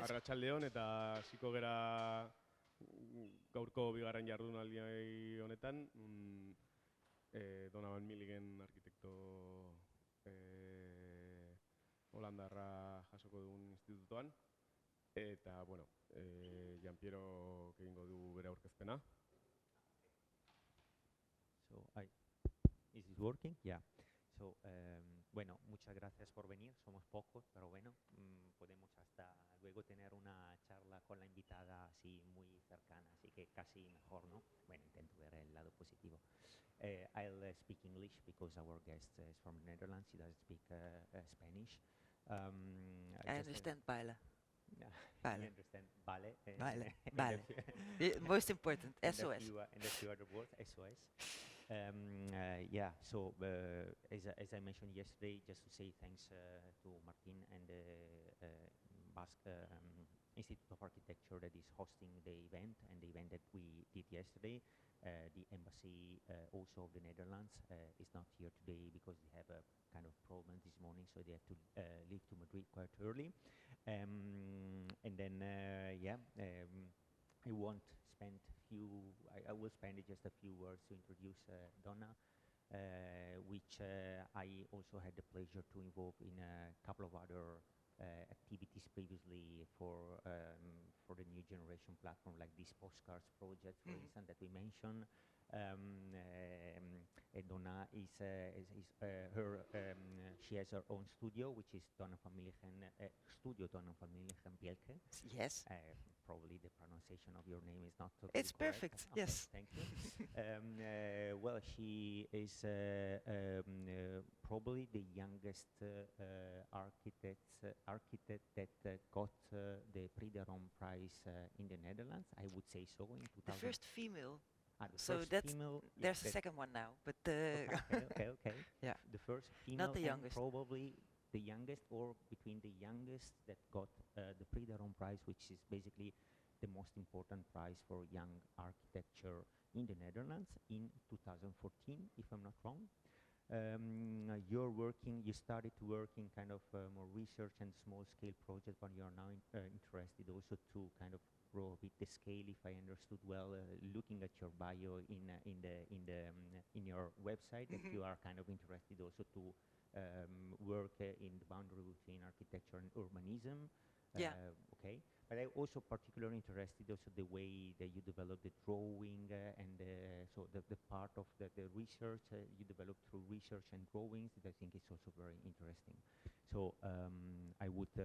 Arratsaldeon eta hasiko gera gaurko bigarren jardunaldi honetan, Donna van Milligen arkitekto holandarra jasoko dugun institutoan, eta, bueno, Gianpiero egingo du bere aurkezpena. So, is it working? Yeah. So, bueno, muchas gracias por venir. Somos pocos, pero bueno, podemos hasta luego tener una charla con la invitada así muy cercana, así que casi mejor, ¿no? Bueno, intento ver el lado positivo. I'll speak English because our guest is from the Netherlands. He doesn't speak Spanish. I understand Baila. Vale. You understand Vale? Vale. Vale. Most important, SOS. And a few other words, SOS. Yeah, so as I mentioned yesterday, just to say thanks to Martin and the Basque Institute of Architecture that is hosting the event, and the event that we did yesterday. The embassy also of the Netherlands is not here today because they have a kind of problem this morning, so they have to leave to Madrid quite early. And then, I won't spend I will spend just a few words to introduce Donna, which I also had the pleasure to involve in a couple of other activities previously for the new generation platform, like this postcards project, for instance, that we mentioned. Donna she has her own studio, which is Donna van Milligen, Studio Donna van Milligen Bielke. Yes. Probably the pronunciation of your name is not totally It's correct. perfect. Okay, yes. Thank you. Well, she is probably the youngest architect that got the Prix de Rome Prize in the Netherlands. I would say so in 2000. The first female. The so first that's female, there's a second one now, but okay. Yeah. The first female, not the youngest. Probably the youngest, or between the youngest that got the Prix de Rome Prize, which is basically the most important prize for young architecture in the Netherlands in 2014, if I'm not wrong. You started to work in kind of more research and small-scale projects, but you're now interested also to kind of grow a bit the scale, if I understood well, looking at your bio in your website, that you are kind of interested also to work in the boundary between architecture and urbanism. Yeah. Okay. But I'm also particularly interested also the way that you develop the drawing and so the part of the research you develop through research and drawings that I think is also very interesting. So I would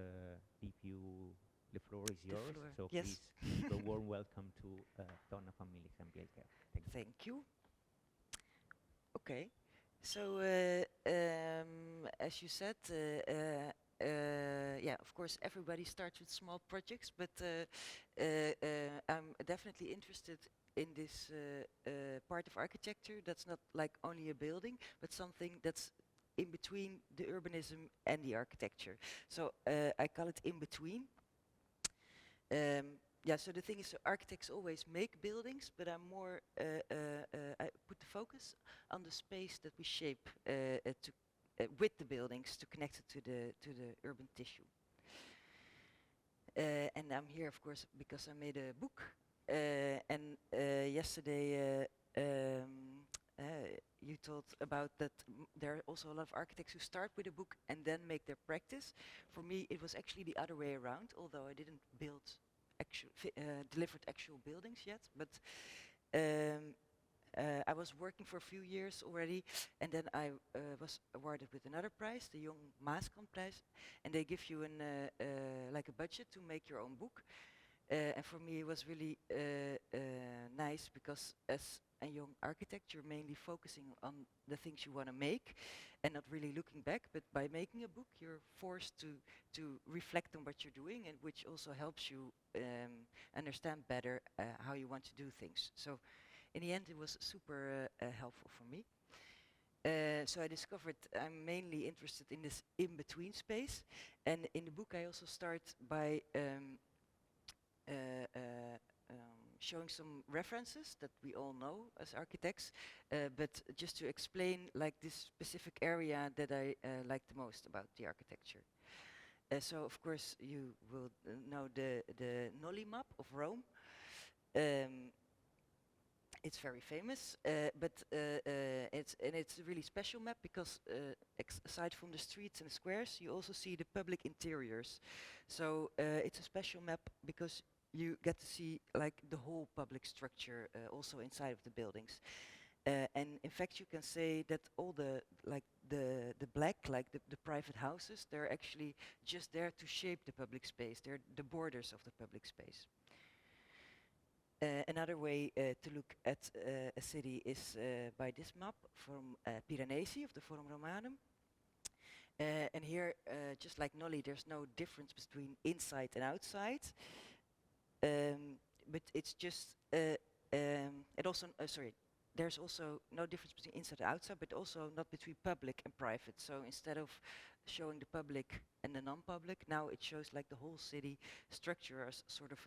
leave you, the floor is yours. So yes. Please a warm welcome to Donna van Milligen Bielke. Thank you. Okay. So as you said, yeah, of course, everybody starts with small projects, but I'm definitely interested in this part of architecture that's not like only a building, but something that's in between the urbanism and the architecture. So I call it in between. Yeah, so the thing is, so architects always make buildings, but I'm more, I put the focus on the space that we shape with the buildings to connect it to the urban tissue. And I'm here, of course, because I made a book. And yesterday you told about that there are also a lot of architects who start with a book and then make their practice. For me, it was actually the other way around, although I didn't build delivered actual buildings yet. But I was working for a few years already, and then I was awarded with another prize, the Young Maaskant Prize, and they give you like a budget to make your own book. And for me, it was really nice because as a young architect, you're mainly focusing on the things you want to make and not really looking back. But by making a book, you're forced to reflect on what you're doing, and which also helps you understand better how you want to do things. So in the end, it was super helpful for me. So I discovered I'm mainly interested in this in-between space. And in the book, I also start by showing some references that we all know as architects, but just to explain like this specific area that I like the most about the architecture. So of course you will know the Nolli map of Rome. It's very famous, but it's a really special map because aside from the streets and the squares, you also see the public interiors. So it's a special map because you get to see like the whole public structure also inside of the buildings. And in fact, you can say that all the black, like the private houses, they're actually just there to shape the public space. They're the borders of the public space. Another way to look at a city is by this map from Piranesi of the Forum Romanum. And here, just like Nolli, there's no difference between inside and outside. But it's just, it also, sorry, there's also no difference between inside and outside, but also not between public and private. So instead of showing the public and the non-public, now it shows like the whole city structure as sort of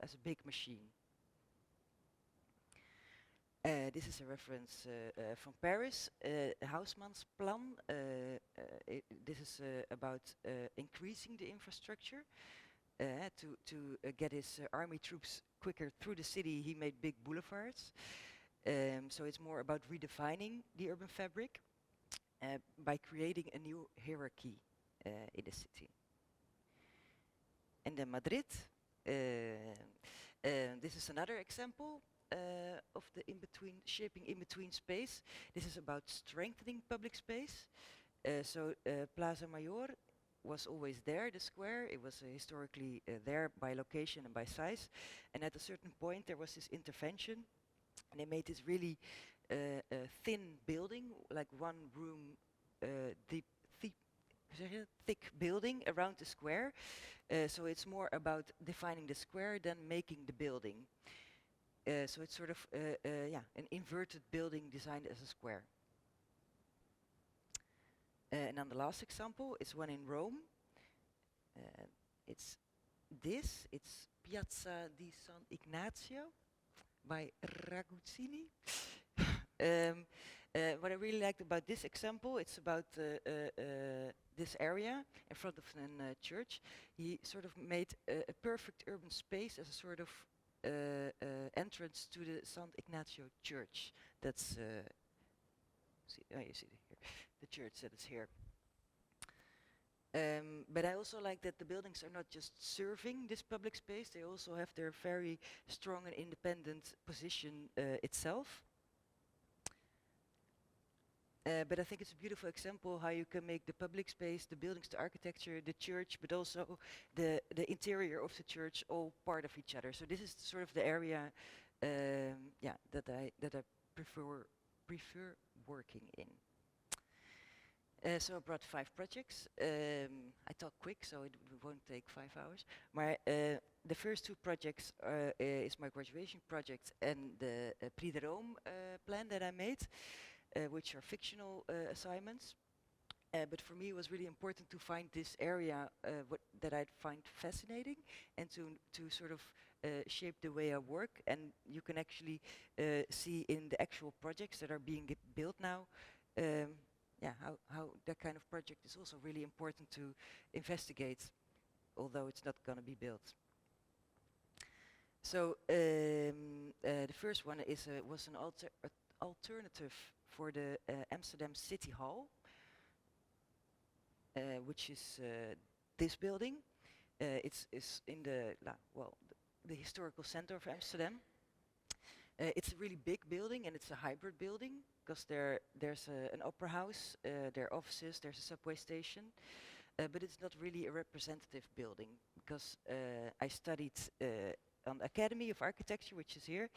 as a big machine. This is a reference from Paris, Haussmann's plan. This is about increasing the infrastructure. To get his army troops quicker through the city, he made big boulevards. So it's more about redefining the urban fabric by creating a new hierarchy in the city. And then Madrid. This is another example of the in-between, shaping in-between space. This is about strengthening public space. So Plaza Mayor was always there, the square. It was historically there by location and by size. And at a certain point there was this intervention, and they made this really thin building, like one room thick building around the square. So it's more about defining the square than making the building. So it's sort of an inverted building designed as a square. And then the last example is one in Rome. It's Piazza di San Ignazio by Raguzzini. What I really liked about this example, it's about this area in front of a church. He sort of made a perfect urban space as a sort of entrance to the San Ignazio church. That's you see here, the church that is here. But I also like that the buildings are not just serving this public space, they also have their very strong and independent position itself. But I think it's a beautiful example how you can make the public space, the buildings, the architecture, the church, but also the interior of the church all part of each other. So this is sort of the area that I prefer working in. So I brought 5 projects. I talk quick, so it won't take 5 hours. The first 2 projects is my graduation project and the Prix de Rome plan that I made, which are fictional assignments. But for me it was really important to find this area that I find fascinating and to sort of shape the way I work. And you can actually see in the actual projects that are being built now, how that kind of project is also really important to investigate, although it's not going to be built. So the first one was an alternative for the Amsterdam City Hall, which is this building. It's in the historical center of Amsterdam. It's a really big building, and it's a hybrid building because there's an opera house, there are offices, there's a subway station, but it's not really a representative building because I studied on the Academy of Architecture, which is here,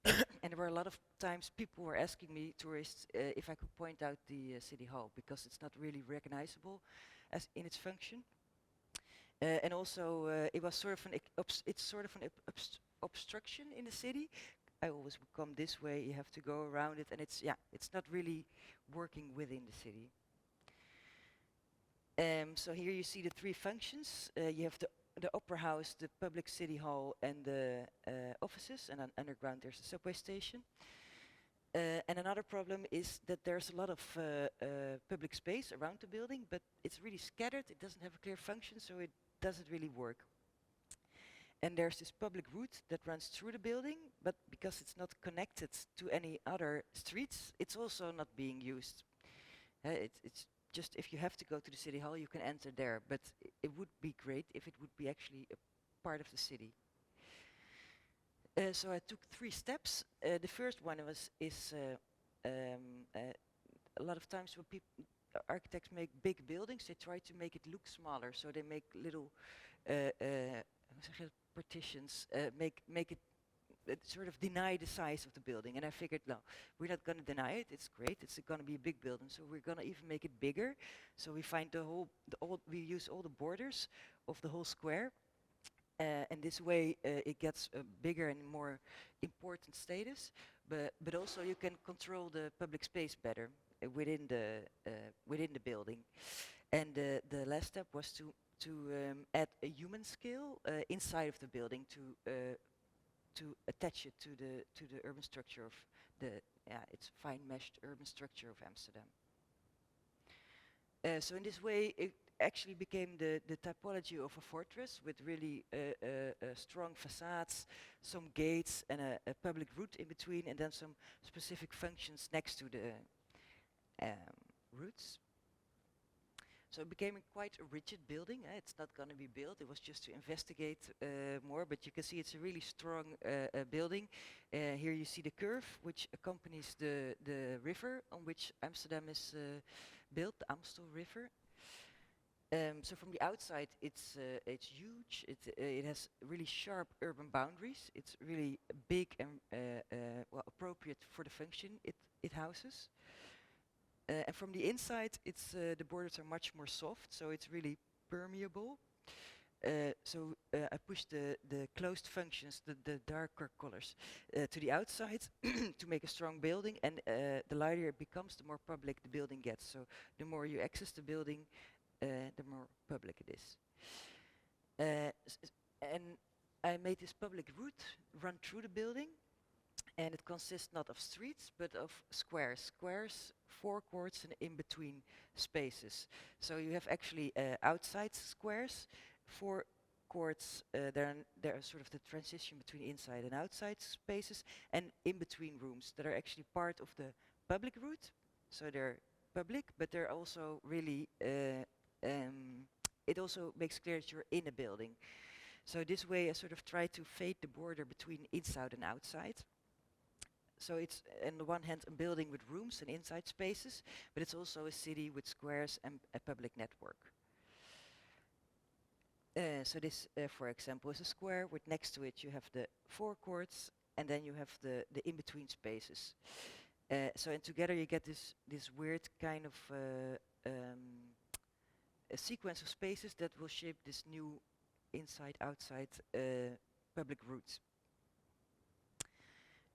and there were a lot of times people were asking me, tourists, if I could point out the City Hall because it's not really recognizable as in its function. And also it was sort of an obstruction in the city. I always would come this way, you have to go around it, and it's not really working within the city. So here you see the 3 functions. You have the opera house, the public city hall, and the offices, and then underground there's a subway station. And another problem is that there's a lot of public space around the building, but it's really scattered, it doesn't have a clear function, so it doesn't really work. And there's this public route that runs through the building, but because it's not connected to any other streets, it's also not being used. It's just if you have to go to the city hall, you can enter there, but it would be great if it would be actually a part of the city. So I took 3 steps. The first one is a lot of times when architects make big buildings, they try to make it look smaller. So they make little partitions, make it sort of deny the size of the building. And I figured, no, we're not going to deny it. It's great. It's going to be a big building, so we're going to even make it bigger. So we find we use all the borders of the whole square. And this way it gets a bigger and more important status, but also you can control the public space better within the building. And the last step was to add a human scale inside of the building to attach it to the urban structure of it's fine meshed urban structure of Amsterdam. So in this way, it actually became the typology of a fortress with really strong facades, some gates, and a public route in between, and then some specific functions next to the routes. So it became quite a rigid building. It's not going to be built. It was just to investigate more, but you can see it's a really strong building. Here you see the curve, which accompanies the river on which Amsterdam is built, the Amstel River. So from the outside, it's huge. It has really sharp urban boundaries. It's really big and well appropriate for the function it houses. And from the inside, the borders are much more soft, so it's really permeable. So I pushed the closed functions, the darker colors, to the outside to make a strong building. And the lighter it becomes, the more public the building gets. So the more you access the building, the more public it is. And I made this public route run through the building, and it consists not of streets but of squares, 4 courts and in between spaces. So you have actually outside squares, 4 courts, there are sort of the transition between inside and outside spaces, and in between rooms that are actually part of the public route. So they're public, but they're also really it also makes clear that you're in a building. So this way I sort of try to fade the border between inside and outside. So it's on the one hand a building with rooms and inside spaces, but it's also a city with squares and a public network. So this, for example, is a square with next to it you have the 4 courts, and then you have the in-between spaces. So and together you get this weird kind of a sequence of spaces that will shape this new inside-outside public routes.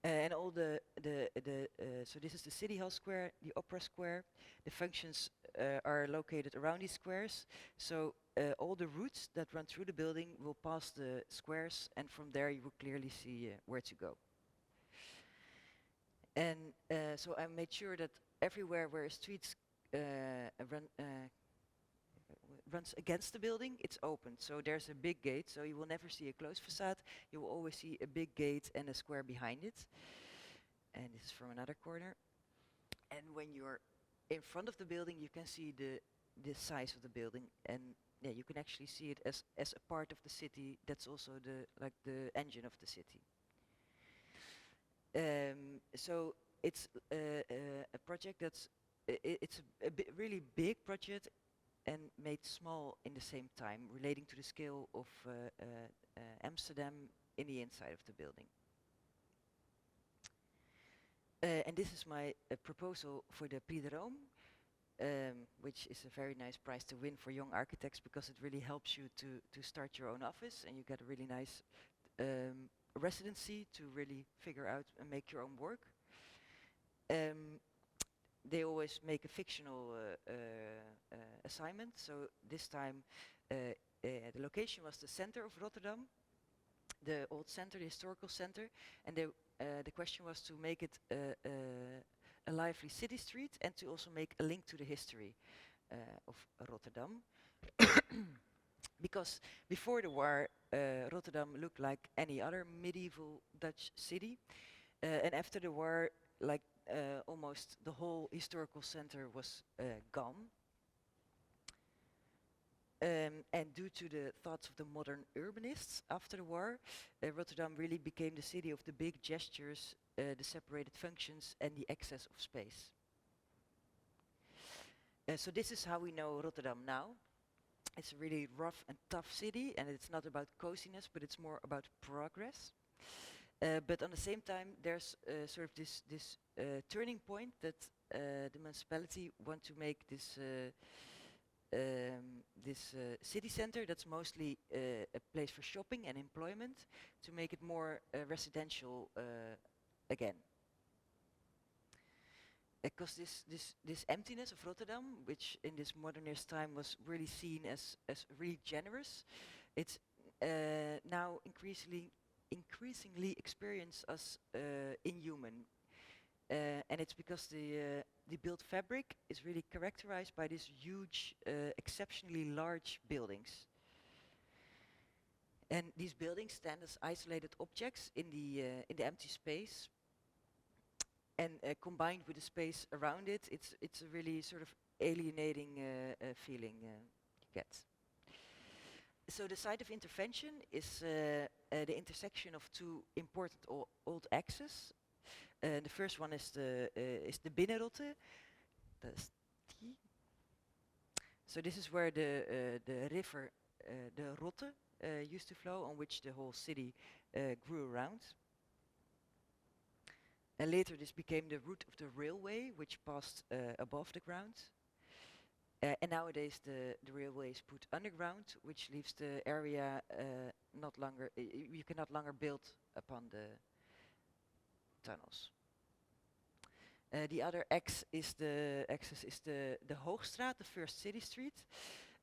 And all so this is the City Hall Square, the Opera Square. The functions are located around these squares. So all the routes that run through the building will pass the squares, and from there you will clearly see where to go. And so I made sure that everywhere where a street runs against the building, it's open. So there's a big gate, so you will never see a closed facade. You will always see a big gate and a square behind it. And this is from another corner. And when you're in front of the building, you can see the size of the building, and yeah, you can actually see it as a part of the city. That's also the engine of the city. So it's a project that's it's a really big project and made small in the same time, relating to the scale of Amsterdam in the inside of the building. And this is my proposal for the Prix de Rome, which is a very nice prize to win for young architects, because it really helps you to start your own office, and you get a really nice residency to really figure out and make your own work. They always make a fictional assignment, so this time the location was the center of Rotterdam, the old center, the historical center, and they the question was to make it a lively city street and to also make a link to the history of Rotterdam. Because before the war, Rotterdam looked like any other medieval Dutch city. And after the war, like almost the whole historical center was gone. And due to the thoughts of the modern urbanists after the war, Rotterdam really became the city of the big gestures, the separated functions, and the excess of space. So this is how we know Rotterdam now. It's a really rough and tough city, and it's not about coziness, but it's more about progress. But on the same time, there's sort of this turning point that the municipality want to make this city center that's mostly a place for shopping and employment, to make it more residential again. Because this emptiness of Rotterdam, which in this modernist time was really seen as really generous, it's now increasingly experienced as inhuman. And it's because the built fabric is really characterized by these huge, exceptionally large buildings. And these buildings stand as isolated objects in the empty space. And combined with the space around it, it's a really sort of alienating feeling you get. So the site of intervention is the intersection of two important old axes. The first one is the Binnenrotte. So this is where the river, the Rotte, used to flow, on which the whole city grew around. And later this became the route of the railway, which passed above the ground. And nowadays the railway is put underground, which leaves the area not longer, you can no longer build upon the tunnels. The other axis is the Hoogstraat, the first city street.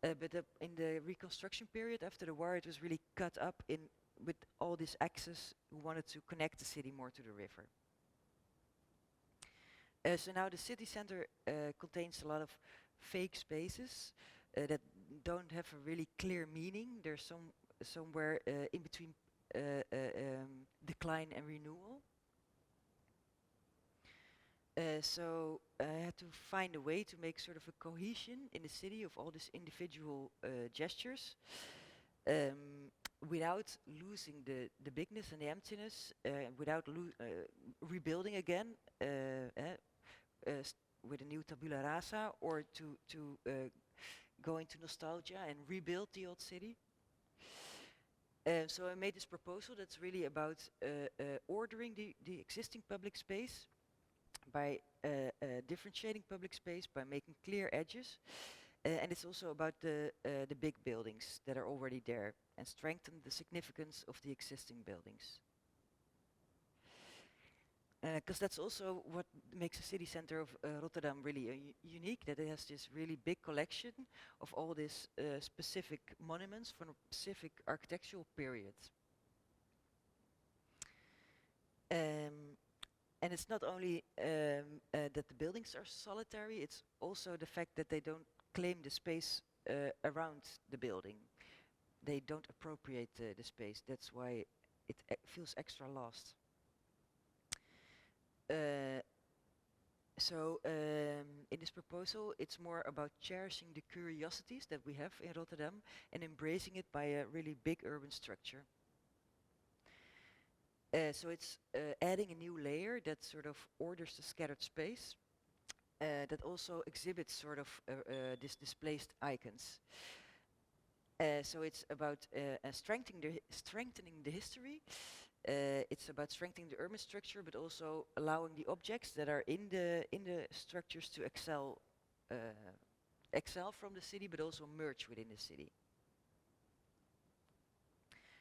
But in the reconstruction period after the war, it was really cut up with all these axes who wanted to connect the city more to the river. So now the city center contains a lot of fake spaces that don't have a really clear meaning. They're somewhere in between decline and renewal. So I had to find a way to make sort of a cohesion in the city of all these individual gestures, without losing the bigness and the emptiness, without rebuilding again with a new tabula rasa, or to go into nostalgia and rebuild the old city. So I made this proposal that's really about ordering the existing public space by differentiating public space, by making clear edges. And it's also about the big buildings that are already there, and strengthen the significance of the existing buildings. Because that's also what makes the city center of Rotterdam really unique, that it has this really big collection of all these specific monuments from a specific architectural period. And it's not only that the buildings are solitary, it's also the fact that they don't claim the space around the building. They don't appropriate the space. That's why it feels extra lost. So in this proposal, it's more about cherishing the curiosities that we have in Rotterdam and embracing it by a really big urban structure. So it's adding a new layer that sort of orders the scattered space, that also exhibits sort of these displaced icons. So it's about strengthening the history. It's about strengthening the urban structure, but also allowing the objects that are in the structures to excel from the city, but also merge within the city.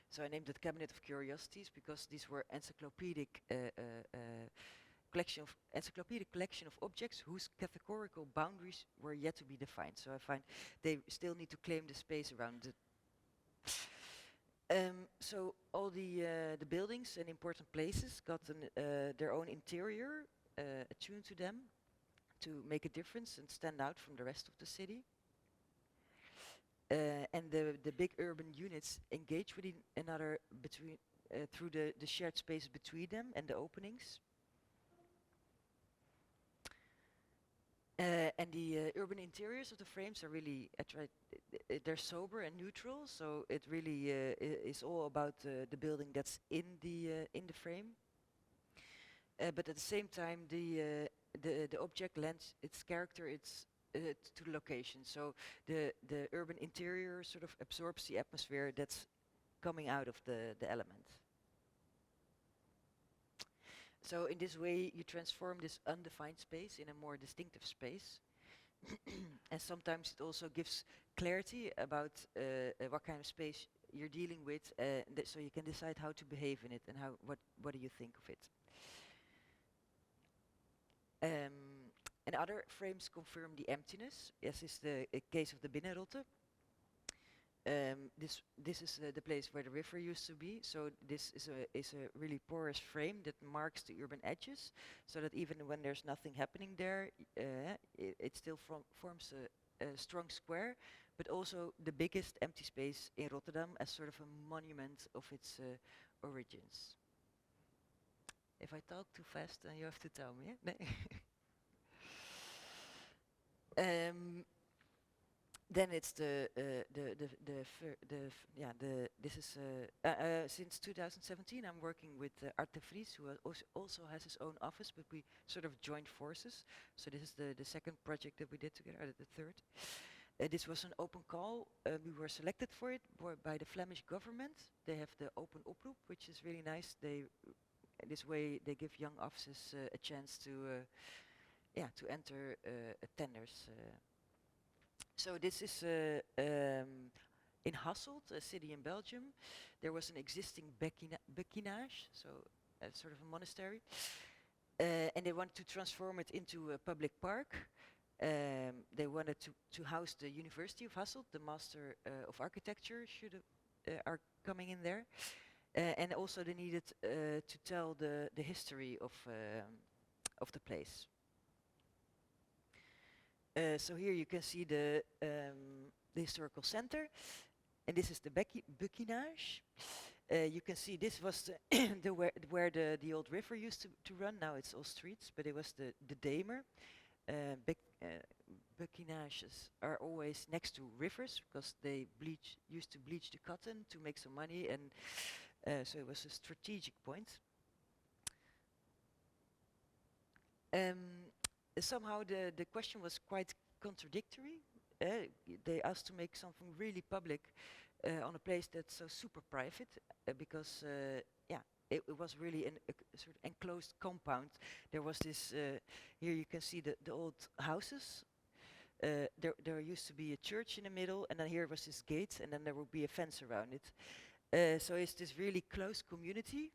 So I named it Cabinet of Curiosities because these were encyclopedic collection of objects whose categorical boundaries were yet to be defined. So I find they still need to claim the space around it. So all the buildings and important places got their own interior attuned to them to make a difference and stand out from the rest of the city. And the big urban units engage with another between through the shared space between them and the openings. And the urban interiors of the frames are really they're sober and neutral, so it really is all about the building that's in the frame. But at the same time, the object lends its character to the location. So the urban interior sort of absorbs the atmosphere that's coming out of the element. So in this way, you transform this undefined space in a more distinctive space. And sometimes it also gives clarity about what kind of space you're dealing with, so you can decide how to behave in it and what do you think of it. And other frames confirm the emptiness, as is the case of the Binnenrotte. This is the place where the river used to be. So this is a really porous frame that marks the urban edges, so that even when there's nothing happening there, it still forms a strong square, but also the biggest empty space in Rotterdam as sort of a monument of its origins. If I talk too fast, then you have to tell me. Then it's this is since 2017 I'm working with Art de Vries, who also has his own office, but we sort of joined forces. So this is the second project that we did together, or the third. This was an open call. We were selected for it by the Flemish government. They have the open oproep, which is really nice. This way they give young offices a chance to enter tenders. So this is in Hasselt, a city in Belgium. There was an existing bekinage, so sort of a monastery, and they wanted to transform it into a public park. They wanted to house the University of Hasselt. The Master of Architecture are coming in there, and also they needed to tell the history of the place. So here you can see the historical center, and this is the bekinage. You can see this was where the old river used to run. Now it's all streets, but it was the Damer. Bekinages are always next to rivers because they used to bleach the cotton to make some money, and so it was a strategic point. Somehow the question was quite contradictory. They asked to make something really public on a place that's so super private, because it was really a sort of enclosed compound. There was this, here you can see the old houses. There used to be a church in the middle, and then here was this gate, and then there would be a fence around it. So it's this really close community,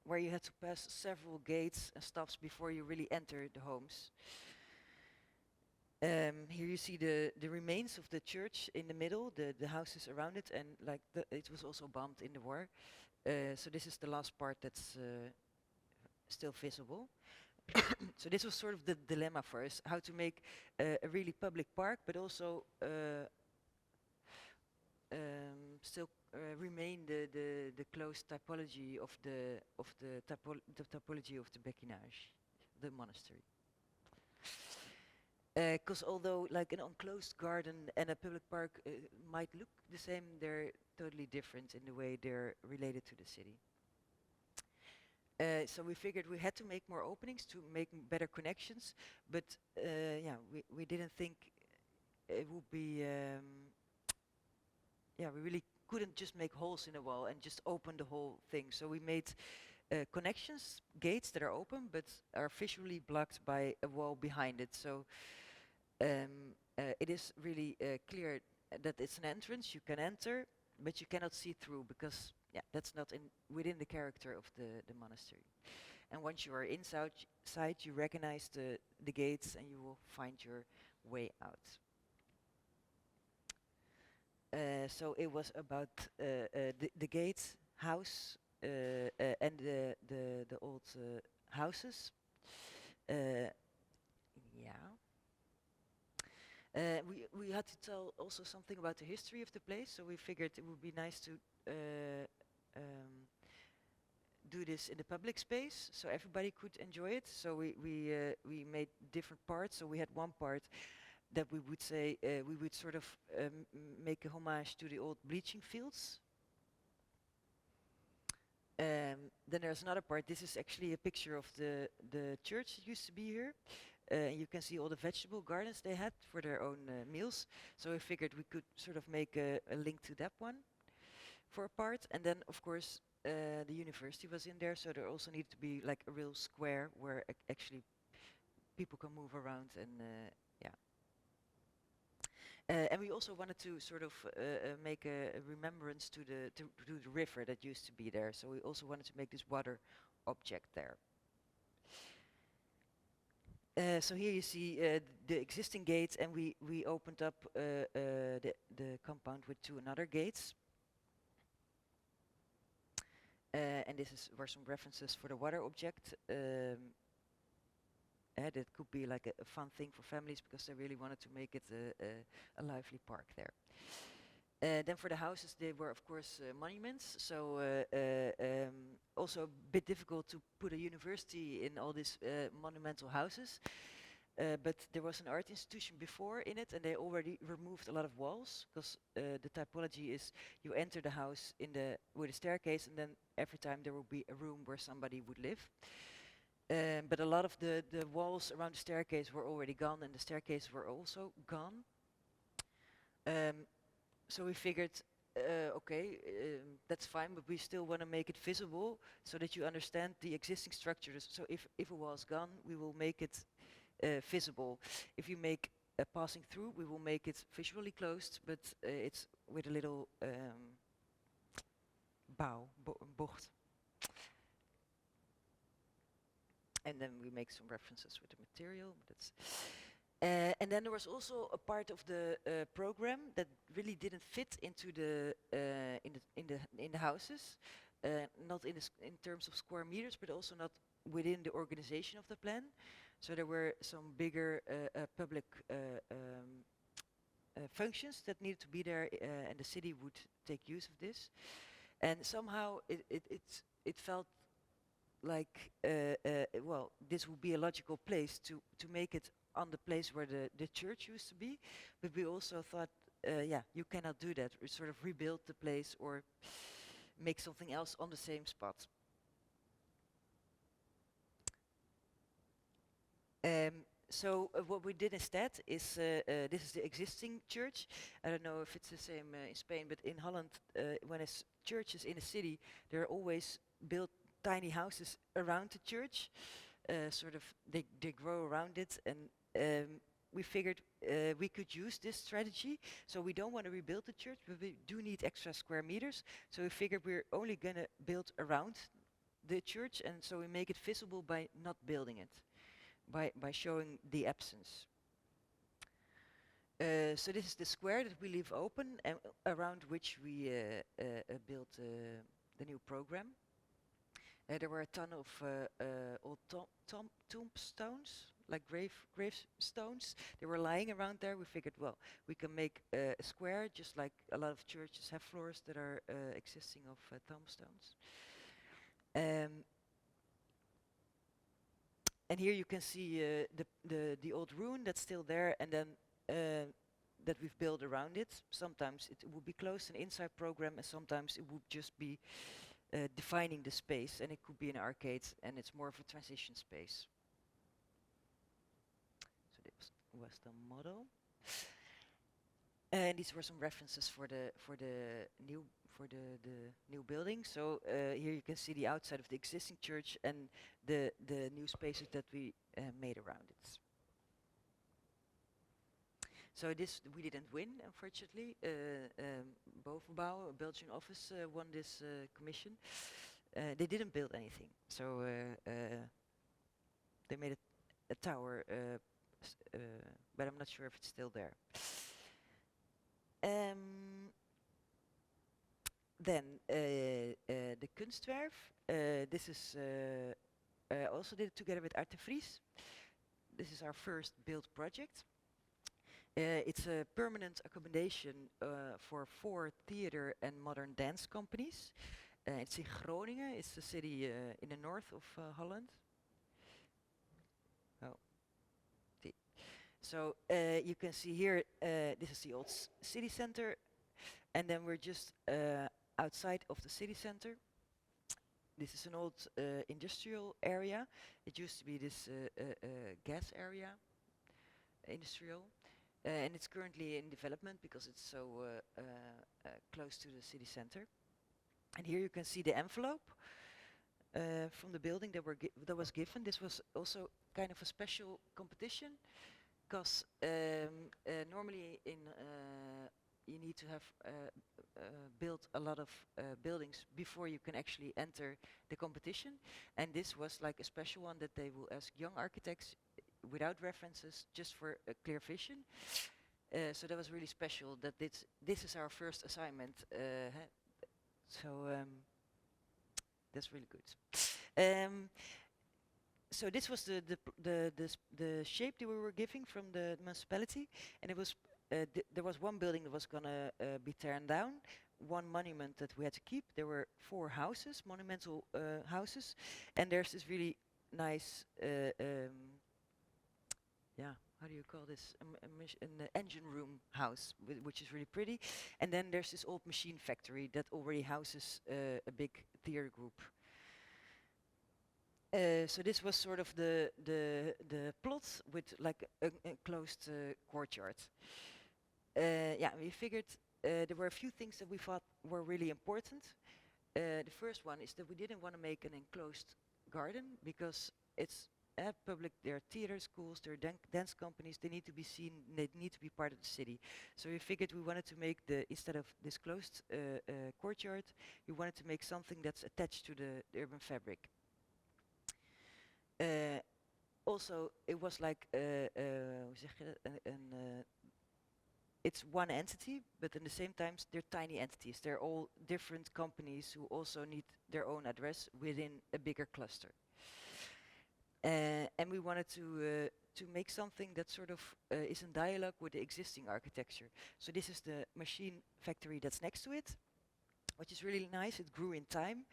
where you had to pass several gates and stops before you really enter the homes. Here you see the remains of the church in the middle, the houses around it, and it was also bombed in the war. So this is the last part that's still visible. So this was sort of the dilemma for us, how to make a really public park, but also still remain the close typology of the typology of the bekinage, the monastery. Because although like an enclosed garden and a public park might look the same, they're totally different in the way they're related to the city. So we figured we had to make more openings to make better connections, but we didn't think it would be. We really couldn't just make holes in the wall and just open the whole thing. So we made connections, gates that are open but are visually blocked by a wall behind it. So it is really clear that it's an entrance. You can enter, but you cannot see through because that's not within the character of the monastery. And once you are inside, you recognize the gates and you will find your way out. So it was about the gate house and the old houses. Yeah. We had to tell also something about the history of the place, so we figured it would be nice to do this in the public space, so everybody could enjoy it. So we made different parts. So we had one part that we would say we would sort of make a homage to the old bleaching fields. Then there's another part. This is actually a picture of the church that used to be here. You can see all the vegetable gardens they had for their own meals. So we figured we could sort of make a link to that one for a part. And then, of course, the university was in there, so there also needed to be like a real square where actually people can move around and and we also wanted to sort of make a remembrance to the river that used to be there. So we also wanted to make this water object there. So here you see the existing gates, and we opened up the compound with two another gates. And were some references for the water object. That could be like a fun thing for families because they really wanted to make it a lively park there. Then for the houses, they were of course monuments, so also a bit difficult to put a university in all these monumental houses. But there was an art institution before in it, and they already removed a lot of walls because the typology is you enter the house with a staircase, and then every time there will be a room where somebody would live. But a lot of the walls around the staircase were already gone, and the staircase were also gone. So we figured, okay, that's fine, but we still want to make it visible so that you understand the existing structures. So if a wall is gone, we will make it visible. If you make a passing through, we will make it visually closed, but it's with a little bocht. And then we make some references with the material. That's and then there was also a part of the program that really didn't fit into in the houses, not in terms of square meters, but also not within the organization of the plan. So there were some bigger public functions that needed to be there, and the city would take use of this. And somehow it felt like well, this would be a logical place to make it on the place where the church used to be, but we also thought, yeah, you cannot do that. We sort of rebuild the place or make something else on the same spot. So what we did instead is this is the existing church. I don't know if it's the same in Spain, but in Holland, when a church is in a city, there are always built tiny houses around the church. Sort of they grow around it, and we figured we could use this strategy. So we don't want to rebuild the church, but we do need extra square meters. So we figured we're only going to build around the church, and so we make it visible by not building it, by showing the absence. So this is the square that we leave open, and around which we built the new program. There were a ton of old tombstones, like gravestones. They were lying around there. We figured, well, we can make a square, just like a lot of churches have floors that are existing of tombstones. And here you can see the old ruin that's still there, and then that we've built around it. Sometimes it would be closed, an inside program, and sometimes it would just be defining the space, and it could be an arcade, and it's more of a transition space. So this was the model, and these were some references for the new building. So here you can see the outside of the existing church and the new spaces that we made around it. So this we didn't win, unfortunately. Bovenbouw, a Belgian office, won this commission. They didn't build anything, so they made a tower, but I'm not sure if it's still there. Then the Kunstwerf. This is also did it together with Art de Vries. This is our first build project. It's a permanent accommodation for 4 theater and modern dance companies. It's in Groningen. It's a city in the north of Holland. Oh, so you can see here. This is the old city center, and then we're just outside of the city center. This is an old industrial area. It used to be this gas area, industrial. And it's currently in development because it's so close to the city center. And here you can see the envelope from the building that was given. This was also kind of a special competition because normally you need to have built a lot of buildings before you can actually enter the competition. And this was like a special one that they will ask young architects without references, just for a clear vision. So that was really special that this is our first assignment. That's really good. So this was the shape that we were giving from the municipality, and it was there was one building that was gonna be torn down, one monument that we had to keep. There were 4 houses, monumental houses, and there's this really nice. How do you call this? An engine room house, which is really pretty. And then there's this old machine factory that already houses a big theater group. So this was sort of the plot with like a closed courtyard. We figured there were a few things that we thought were really important. The first one is that we didn't want to make an enclosed garden because it's public. There are theater schools, there are dance companies. They need to be seen. They need to be part of the city. So we figured we wanted to make instead of this closed courtyard, we wanted to make something that's attached to the urban fabric. Also, it was like it's one entity, but at the same time they're tiny entities. They're all different companies who also need their own address within a bigger cluster. And we wanted to make something that sort of is in dialogue with the existing architecture. So this is the machine factory that's next to it, which is really nice. It grew in time,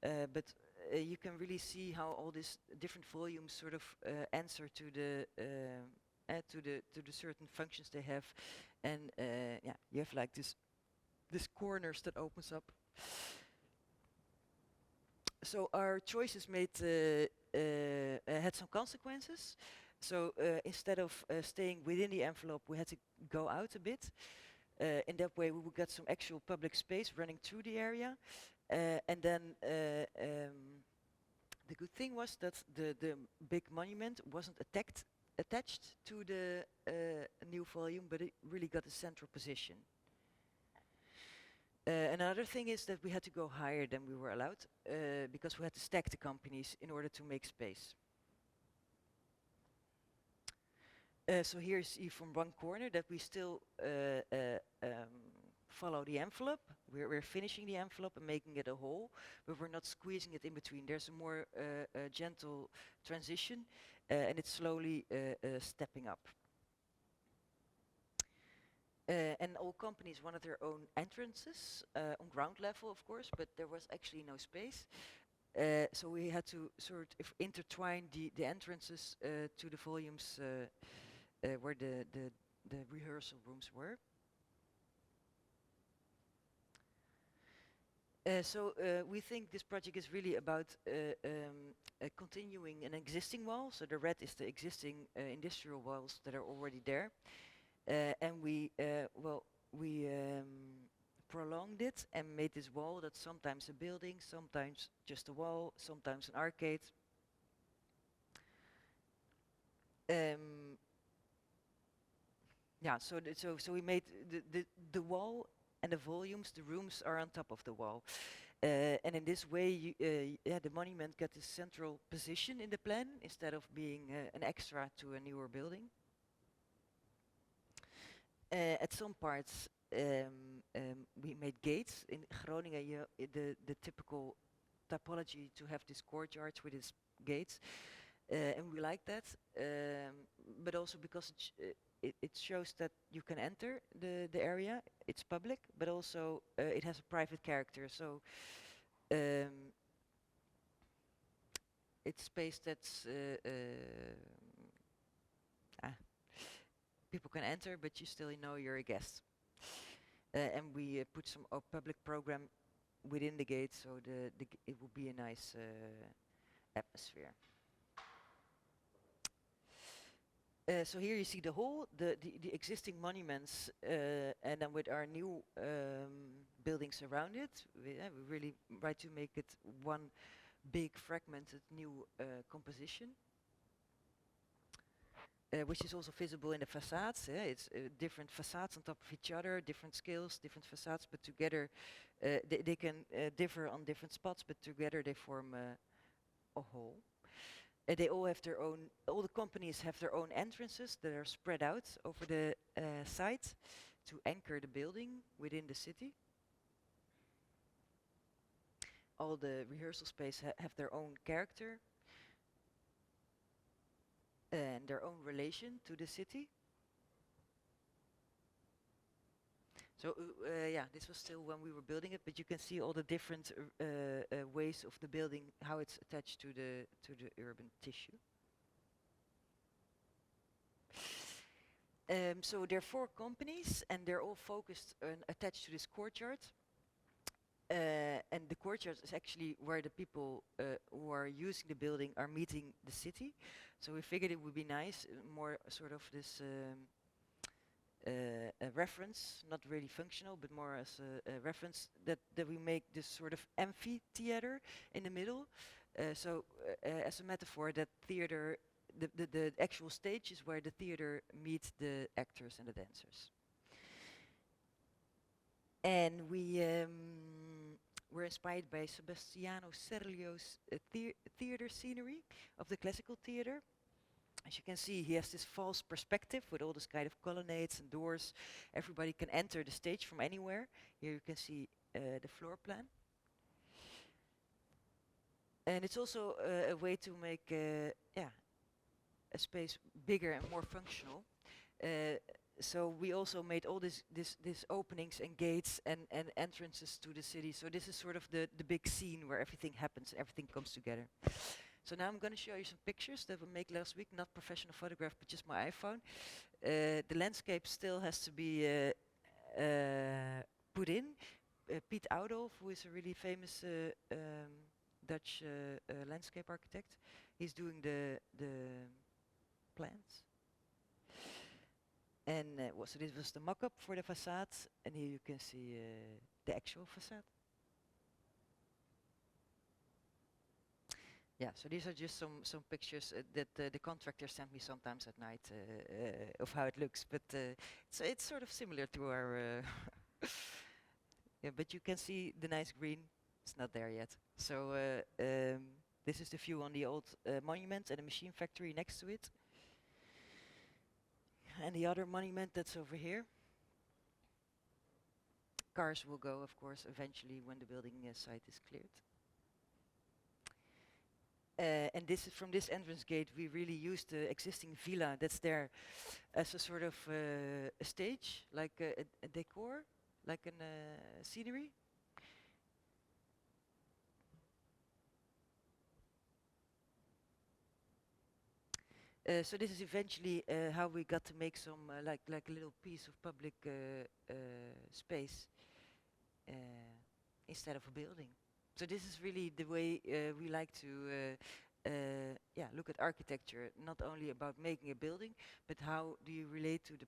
but you can really see how all these different volumes sort of answer to the certain functions they have, and you have like this corners that opens up. So our choices had some consequences. So instead of staying within the envelope, we had to go out a bit. In that way, we would get some actual public space running through the area. And then the good thing was that the big monument wasn't attached to the new volume, but it really got a central position. Another thing is that we had to go higher than we were allowed because we had to stack the companies in order to make space. So here you see from one corner that we still follow the envelope. We're finishing the envelope and making it a whole, but we're not squeezing it in between. There's a more gentle transition, and it's slowly stepping up. And all companies wanted their own entrances on ground level, of course, but there was actually no space. So we had to sort of intertwine the entrances to the volumes where the rehearsal rooms were. So we think this project is really about continuing an existing wall. So the red is the existing industrial walls that are already there. And we prolonged it and made this wall that's sometimes a building, sometimes just a wall, sometimes an arcade. So we made the wall and the volumes, the rooms are on top of the wall. And in this way, the monument got a central position in the plan instead of being an extra to a newer building. At some parts, we made gates. In Groningen, the typical typology to have these courtyards with its gates, and we like that. But also because it shows that you can enter the area. It's public, but also it has a private character. So it's space that's people can enter, but you still know you're a guest. And we put some public program within the gate, so it will be a nice atmosphere. So here you see the whole, the existing monuments, and then with our new buildings around it, we really try to make it one big fragmented new composition. Which is also visible in the facades. It's different facades on top of each other, different scales, different facades, but together they can differ on different spots, but together they form a whole. They all have their own, all the companies have their own entrances that are spread out over the site to anchor the building within the city. All the rehearsal space have their own character and their own relation to the city. So yeah, this was still when we were building it, but you can see all the different ways of the building, how it's attached to the urban tissue. So there are 4 companies, and they're all focused and attached to this courtyard. And the courtyard is actually where the people who are using the building are meeting the city. So we figured it would be nice, more sort of this a reference, not really functional, but more as a reference that we make this sort of amphitheater in the middle. So as a metaphor, that theater, the actual stage is where the theater meets the actors and the dancers. And we were inspired by Sebastiano Serlio's theater scenery of the classical theater. As you can see, he has this false perspective with all this kind of colonnades and doors. Everybody can enter the stage from anywhere. Here you can see the floor plan. And it's also a way to make a space bigger and more functional. So we also made all these openings and gates and entrances to the city. So this is sort of the big scene where everything happens, everything comes together. So now I'm going to show you some pictures that we made last week, not professional photograph, but just my iPhone. The landscape still has to be put in. Piet Oudolf, who is a really famous Dutch landscape architect, he's doing the plans. And so this was the mock-up for the facade, and here you can see the actual facade. Yeah, so these are just some pictures that the contractor sent me sometimes at night of how it looks, but it's sort of similar to our. Yeah, but you can see the nice green. It's not there yet. So this is the view on the old monument and the machine factory next to it. And the other monument that's over here. Cars will go, of course, eventually when the building site is cleared. And this is from this entrance gate, we really used the existing villa that's there as a sort of a stage, like a decor, like a scenery. So this is eventually how we got to make some like a little piece of public space instead of a building. So this is really the way we like to look at architecture, not only about making a building, but how do you relate to the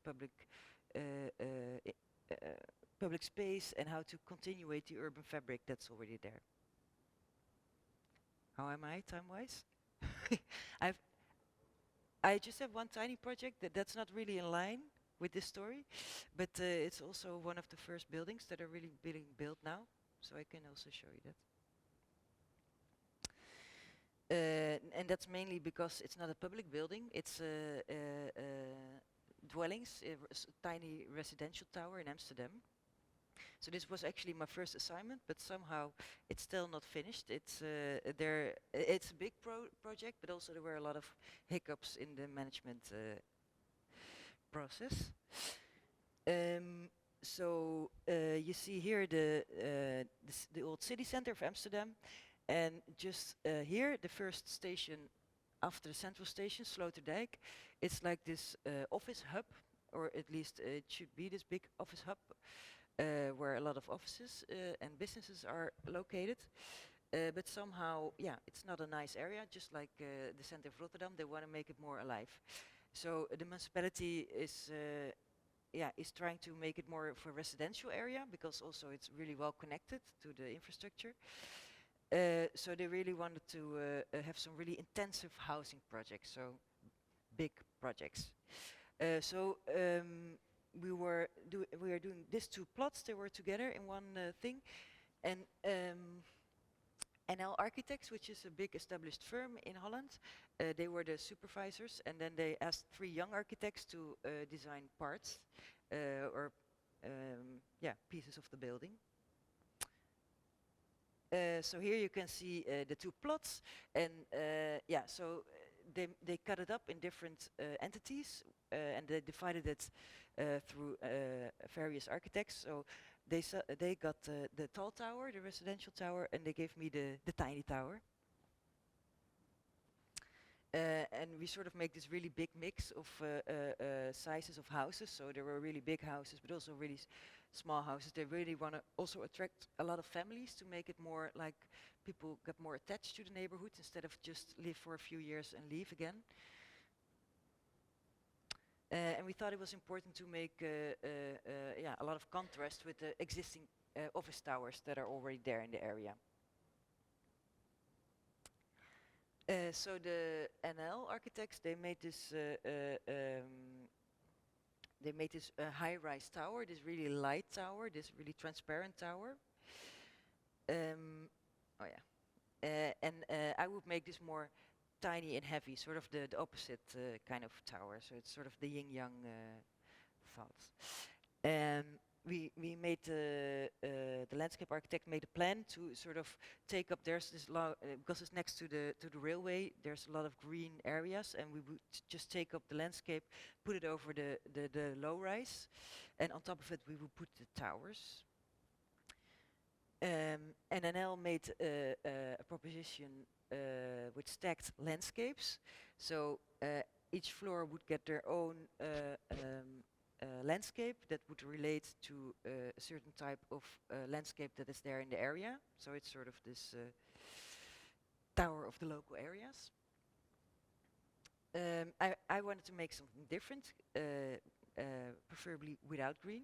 public space and how to continuate the urban fabric that's already there. How am I time-wise? I just have one tiny project that's not really in line with this story, but it's also one of the first buildings that are really being built now, so I can also show you that. And that's mainly because it's not a public building, it's dwellings, tiny residential tower in Amsterdam. So this was actually my first assignment, but somehow it's still not finished. It's it's a big project, but also there were a lot of hiccups in the management process. So you see here the old city center of Amsterdam, and just here the first station after the central station, Sloterdijk. It's like this office hub, or at least it should be this big office hub, where a lot of offices and businesses are located. But somehow, yeah, it's not a nice area, just like the center of Rotterdam. They want to make it more alive. So the municipality is trying to make it more of a residential area, because also it's really well connected to the infrastructure. So they really wanted to have some really intensive housing projects, so big projects. We are doing these two plots. They were together in one thing, and NL Architects, which is a big established firm in Holland, they were the supervisors, and then they asked 3 young architects to design parts or pieces of the building. So here you can see the 2 plots, and so they cut it up in different entities, and they divided it through various architects. So they got the tall tower, the residential tower, and they gave me the tiny tower. And we sort of make this really big mix of sizes of houses. So there were really big houses, but also really small houses. They really want to also attract a lot of families to make it more like people get more attached to the neighborhood instead of just live for a few years and leave again. And we thought it was important to make a lot of contrast with the existing office towers that are already there in the area. So the NL architects, they made this high-rise tower, this really light tower, this really transparent tower. And I would make this more tiny and heavy, sort of the opposite kind of tower. So it's sort of the yin-yang thoughts. We made the landscape architect made a plan to sort of take up. There's this because it's next to the railway. There's a lot of green areas, and we would just take up the landscape, put it over the low rise, and on top of it we would put the towers. And NL made a proposition with stacked landscapes. So each floor would get their own landscape that would relate to a certain type of landscape that is there in the area. So it's sort of this tower of the local areas. I wanted to make something different, preferably without green,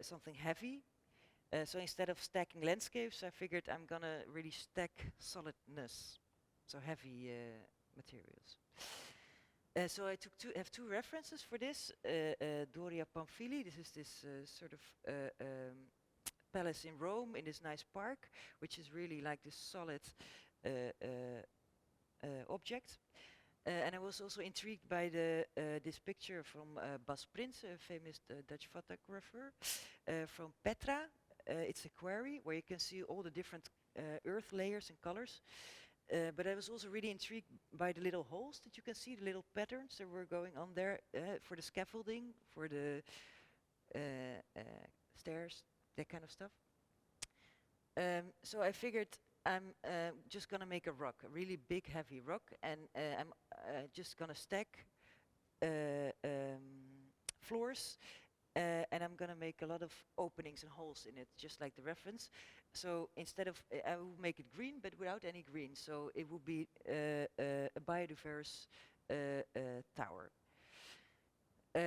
something heavy. So instead of stacking landscapes, I figured I'm gonna really stack solidness, so heavy materials. So I have 2 references for this. Doria Pamphili, this is this sort of palace in Rome in this nice park, which is really like this solid object. And I was also intrigued by this picture from Bas Prins, a famous Dutch photographer, from Petra. It's a quarry where you can see all the different earth layers and colors. But I was also really intrigued by the little holes that you can see, the little patterns that were going on there for the scaffolding, for the stairs, that kind of stuff. So I figured I'm just gonna make a rock, a really big, heavy rock, and I'm just gonna stack floors, and I'm gonna make a lot of openings and holes in it, just like the reference. So instead of, I will make it green, but without any green. So it will be a biodiverse tower.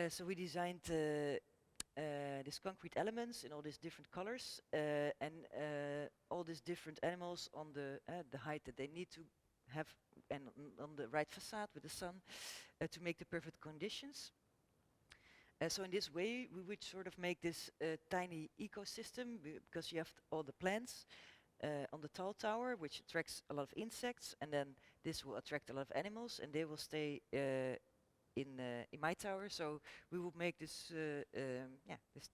So we designed these concrete elements in all these different colors, and all these different animals on the height that they need to have, and on the right facade with the sun, to make the perfect conditions. So in this way, we would sort of make this tiny ecosystem, because you have all the plants on the tall tower, which attracts a lot of insects, and then this will attract a lot of animals, and they will stay in my tower. So we will make this this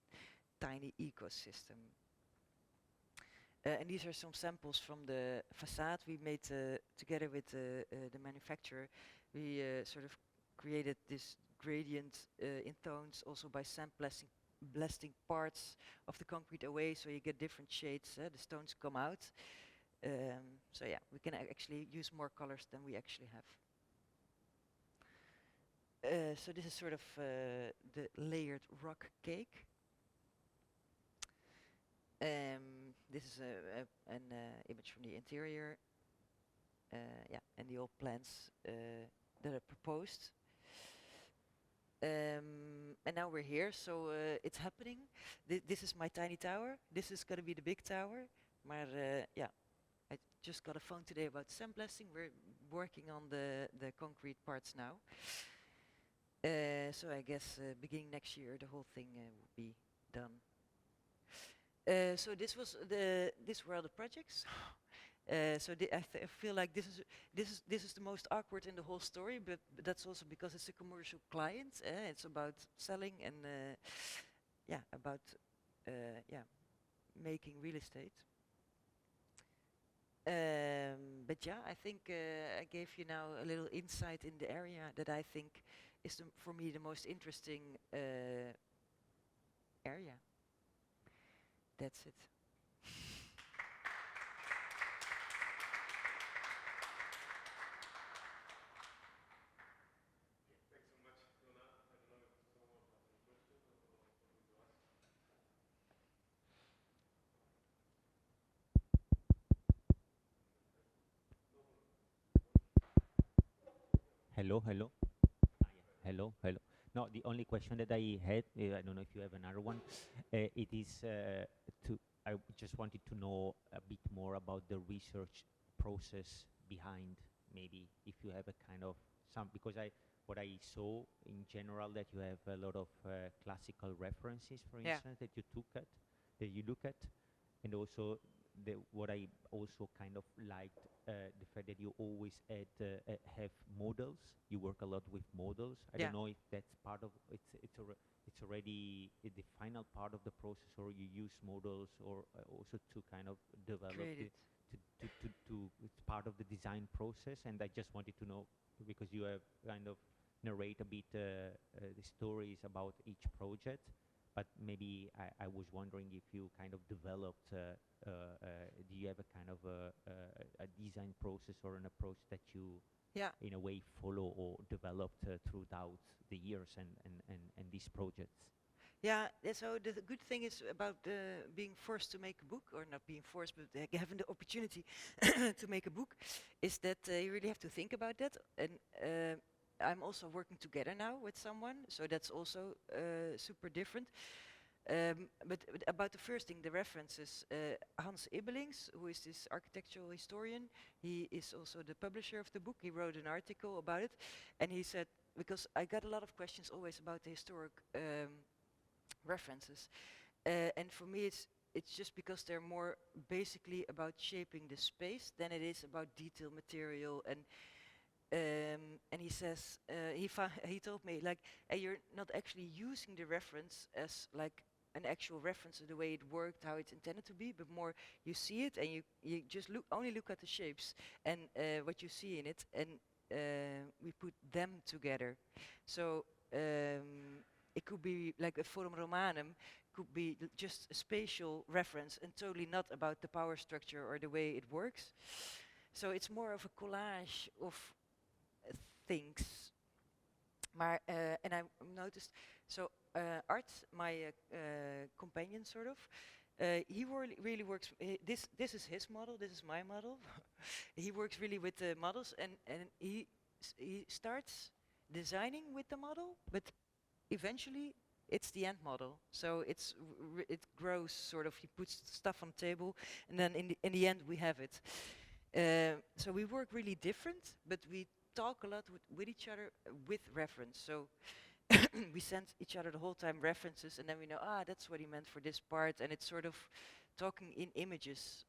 tiny ecosystem. And these are some samples from the facade we made together with the manufacturer. We sort of created this gradient in tones also by blasting parts of the concrete away, so you get different shades. The stones come out. So yeah, we can actually use more colors than we actually have. So this is sort of the layered rock cake. This is an image from the interior. Yeah, and the old plans that are proposed. And now we're here, so it's happening. This is my tiny tower. This is going to be the big tower. Yeah, I just got a phone today about sandblasting. We're working on the concrete parts now. So I guess beginning next year, the whole thing will be done. So these were all the projects. So I feel like this is the most awkward in the whole story, but that's also because it's a commercial client. It's about selling and about making real estate. But yeah, I think I gave you now a little insight in the area that I think is for me the most interesting area. That's it. Thanks so much, Donna. I don't know if someone has some questions or something to ask. Hello, hello. Hello, hello. No, the only question that I had, I don't know if you have another one. It is I just wanted to know a bit more about the research process behind. Maybe if you have a kind of because what I saw in general that you have a lot of classical references, for instance, that you look at, and also what I also kind of liked the fact that you always have models. You work a lot with models. I don't know if that's part of it's already the final part of the process, or you use models, or also to kind of develop it's part of the design process. And I just wanted to know, because you have kind of narrate a bit the stories about each project. But maybe I was wondering if you kind of developed, do you have a kind of a design process or an approach that you, in a way, follow or developed throughout the years and these projects? Yeah, so the good thing is about being forced to make a book, or not being forced, but having the opportunity to make a book, is that you really have to think about that. And I'm also working together now with someone, so that's also super different. But about the first thing, the references, Hans Ibbelings, who is this architectural historian, he is also the publisher of the book. He wrote an article about it, and he said, because I got a lot of questions always about the historic references, and for me it's just because they're more basically about shaping the space than it is about detail, material, and he says, he told me, like, you're not actually using the reference as like an actual reference to the way it worked, how it's intended to be, but more you see it and you just only look at the shapes and what you see in it, and we put them together. So it could be like a Forum Romanum, could be just a spatial reference and totally not about the power structure or the way it works. So it's more of a collage of things. And I noticed, so Art, my companion sort of, he really works, this is his model, this is my model. He works really with the models, and he starts designing with the model, but eventually it's the end model. So it grows sort of, he puts stuff on the table, and then in the end we have it. So we work really different, but we talk a lot with each other with reference. So we send each other the whole time references, and then we know, that's what he meant for this part, and it's sort of talking in images.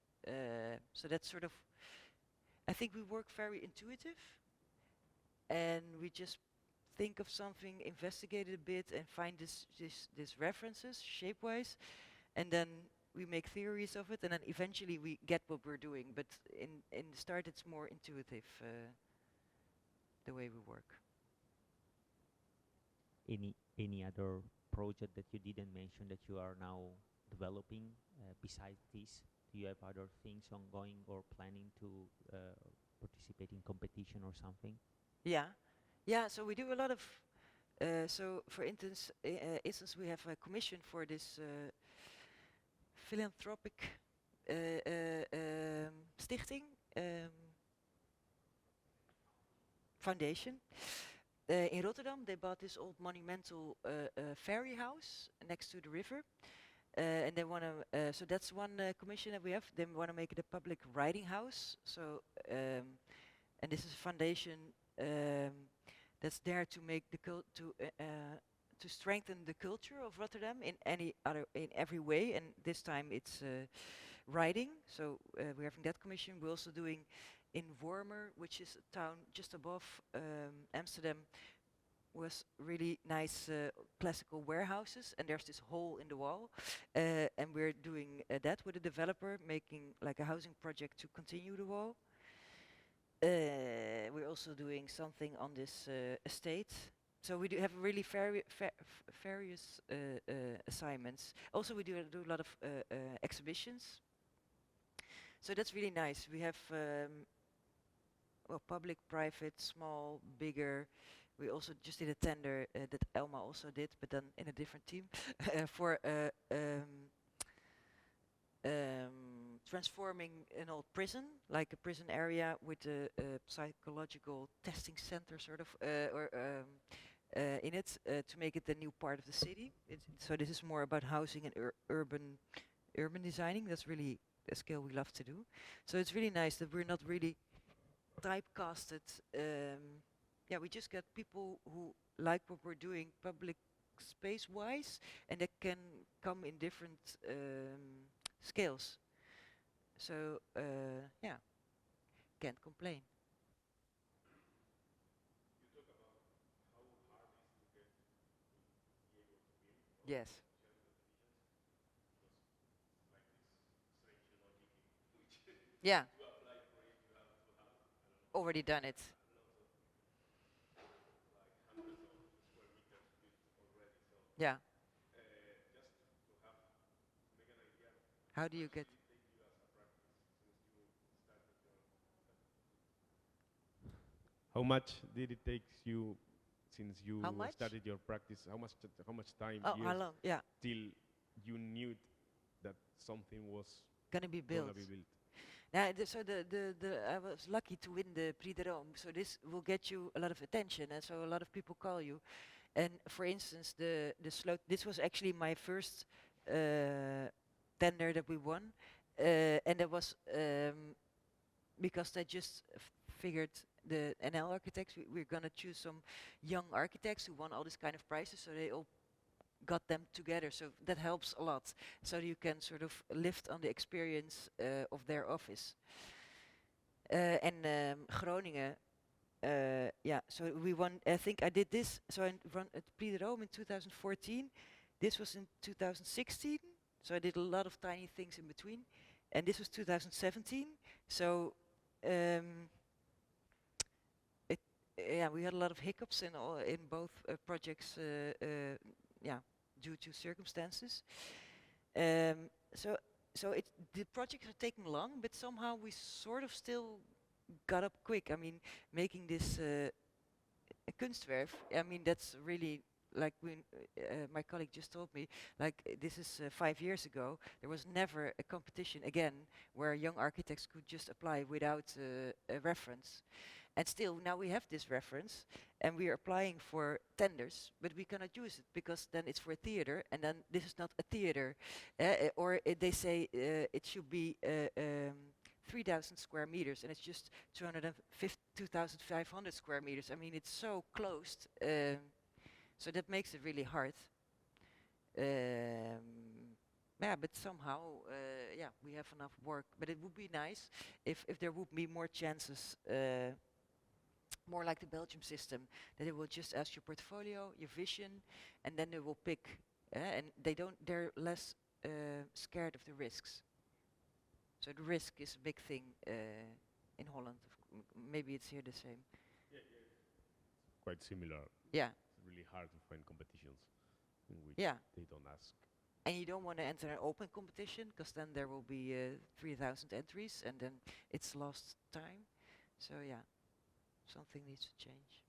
So that's sort of, I think we work very intuitive, and we just think of something, investigate it a bit, and find this references shape-wise, and then we make theories of it, and then eventually we get what we're doing. But in the start, it's more intuitive, the way we work. Any other project that you didn't mention that you are now developing besides this? Do you have other things ongoing or planning to participate in competition or something? Yeah. So we do a lot of. So, for instance, we have a commission for this philanthropic stichting foundation. In Rotterdam, they bought this old monumental ferry house next to the river. And they want to, so that's one commission that we have. They want to make it a public writing house. So, and this is a foundation that's there to make the to strengthen the culture of Rotterdam in every way. And this time it's writing. So we're having that commission. We're also doing in Wormer, which is a town just above Amsterdam, was really nice classical warehouses, and there's this hole in the wall, and we're doing that with a developer, making like a housing project to continue the wall. We're also doing something on this estate. So we do have really various assignments. Also, we do a lot of exhibitions. So that's really nice. We have well, public, private, small, bigger. We also just did a tender that Elma also did, but then in a different team, for transforming an old prison, like a prison area with a psychological testing center, sort of, in it, to make it the new part of the city. So this is more about housing and urban designing. That's really a skill we love to do. So it's really nice that we're not really typecasted. Yeah, we just get people who like what we're doing public space-wise, and that can come in different scales. So, yeah, can't complain. You talk about how hard it is to get to be able to build or Yes. to share the definitions, because it's like this strange logic in which Yeah. to apply for it you have to have, I don't know, Already done it. lots of like hundreds of square meters built already. So Yeah. just to have to make an idea, How do you much get? did it take you as a practice since you started your how much did it take you since you How much? started your practice? How much time Oh, how years long? Yeah. till you knew that something was Gonna be built. gonna be built? Now, so I was lucky to win the Prix de Rome. So this will get you a lot of attention, and so a lot of people call you. And for instance, the slope. This was actually my first tender that we won, and it was because they just figured the NL architects. We're gonna choose some young architects who won all these kind of prizes, so they all got them together. So that helps a lot. So you can sort of lift on the experience of their office. And Groningen. Yeah, so we won. I think I did this. So I run at Prix de Rome in 2014. This was in 2016. So I did a lot of tiny things in between. And this was 2017. So yeah, we had a lot of hiccups in both projects. Yeah, due to circumstances. So the projects are taking long, but somehow we sort of still got up quick. I mean, making this a Kunstwerf. I mean, that's really like my colleague just told me. Like this is 5 years ago. There was never a competition again where young architects could just apply without a reference. And still, now we have this reference, and we are applying for tenders, but we cannot use it because then it's for a theater, and then this is not a theater. Or they say it should be 3,000 square meters, and it's just 2,500 square meters. I mean, it's so closed, so that makes it really hard. Yeah, but somehow, yeah, we have enough work. But it would be nice if there would be more chances. more like the Belgium system, that it will just ask your portfolio, your vision, and then they will pick. And they're less scared of the risks. So the risk is a big thing in Holland. Maybe it's here the same. Quite similar. Yeah. It's really hard to find competitions in which Yeah. they don't ask. And you don't want to enter an open competition, because then there will be 3,000 entries, and then it's lost time. So yeah, something needs to change.